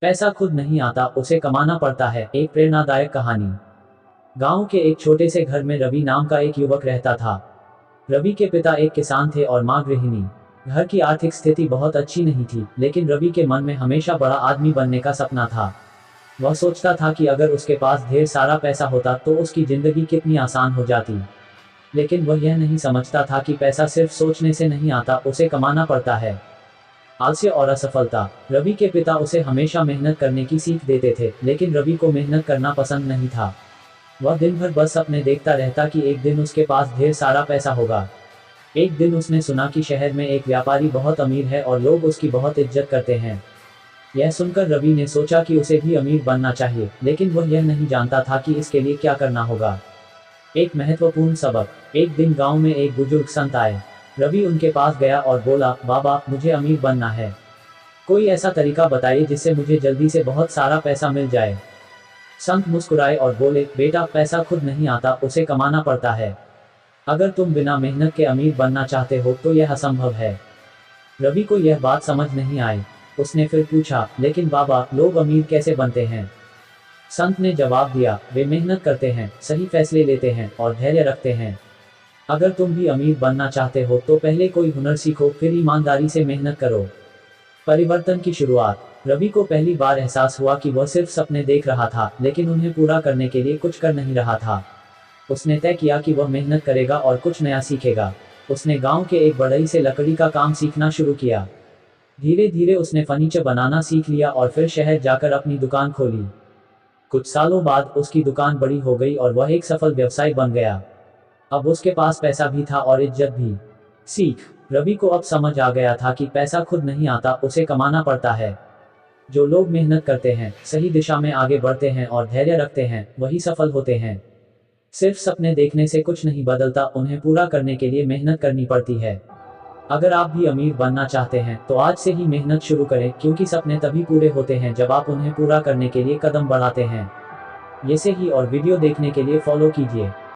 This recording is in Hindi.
पैसा खुद नहीं आता, उसे कमाना पड़ता है। एक प्रेरणादायक कहानी। गांव के एक छोटे से घर में रवि नाम का एक युवक रहता था। रवि के पिता एक किसान थे और मां गृहिणी। घर की आर्थिक स्थिति बहुत अच्छी नहीं थी, लेकिन रवि के मन में हमेशा बड़ा आदमी बनने का सपना था। वह सोचता था कि अगर उसके पास ढेर सारा पैसा होता तो उसकी जिंदगी कितनी आसान हो जाती। लेकिन वह यह नहीं समझता था कि पैसा सिर्फ सोचने से नहीं आता, उसे कमाना पड़ता है। आलस्य और असफलता। रवि के पिता उसे हमेशा मेहनत करने की सीख देते थे, लेकिन रवि को मेहनत करना पसंद नहीं था। वह दिन भर बस सपने देखता रहता कि एक दिन उसके पास ढेर सारा पैसा होगा। एक दिन उसने सुना कि शहर में एक व्यापारी बहुत अमीर है और लोग उसकी बहुत इज्जत करते हैं। यह सुनकर रवि ने सोचा कि उसे भी अमीर बनना चाहिए, लेकिन वह यह नहीं जानता था कि इसके लिए क्या करना होगा। एक महत्वपूर्ण सबक। एक दिन गांव में एक बुजुर्ग संत आए। रवि उनके पास गया और बोला, बाबा, मुझे अमीर बनना है। कोई ऐसा तरीका बताइए जिससे मुझे जल्दी से बहुत सारा पैसा मिल जाए। संत मुस्कुराए और बोले, बेटा, पैसा खुद नहीं आता, उसे कमाना पड़ता है। अगर तुम बिना मेहनत के अमीर बनना चाहते हो तो यह असंभव है। रवि को यह बात समझ नहीं आई। उसने फिर पूछा, लेकिन बाबा, लोग अमीर कैसे बनते हैं? संत ने जवाब दिया, वे मेहनत करते हैं, सही फैसले लेते हैं और धैर्य रखते हैं। अगर तुम भी अमीर बनना चाहते हो तो पहले कोई हुनर सीखो, फिर ईमानदारी से मेहनत करो। परिवर्तन की शुरुआत। रवि को पहली बार एहसास हुआ कि वह सिर्फ सपने देख रहा था, लेकिन उन्हें पूरा करने के लिए कुछ कर नहीं रहा था। उसने तय किया कि वह मेहनत करेगा और कुछ नया सीखेगा। उसने गांव के एक बढ़ई से लकड़ी का काम सीखना शुरू किया। धीरे धीरे उसने फर्नीचर बनाना सीख लिया और फिर शहर जाकर अपनी दुकान खोली। कुछ सालों बाद उसकी दुकान बड़ी हो गई और वह एक सफल व्यवसायी बन गया। अब उसके पास पैसा भी था और इज्जत भी। सीख। रवि को अब समझ आ गया था कि पैसा खुद नहीं आता, उसे कमाना पड़ता है। जो लोग मेहनत करते हैं, सही दिशा में आगे बढ़ते हैं और धैर्य रखते हैं, वही सफल होते हैं। सिर्फ सपने देखने से कुछ नहीं बदलता, उन्हें पूरा करने के लिए मेहनत करनी पड़ती है। अगर आप भी अमीर बनना चाहते हैं तो आज से ही मेहनत शुरू करें, क्योंकि सपने तभी पूरे होते हैं जब आप उन्हें पूरा करने के लिए कदम बढ़ाते हैं। ऐसे ही और वीडियो देखने के लिए फॉलो कीजिए।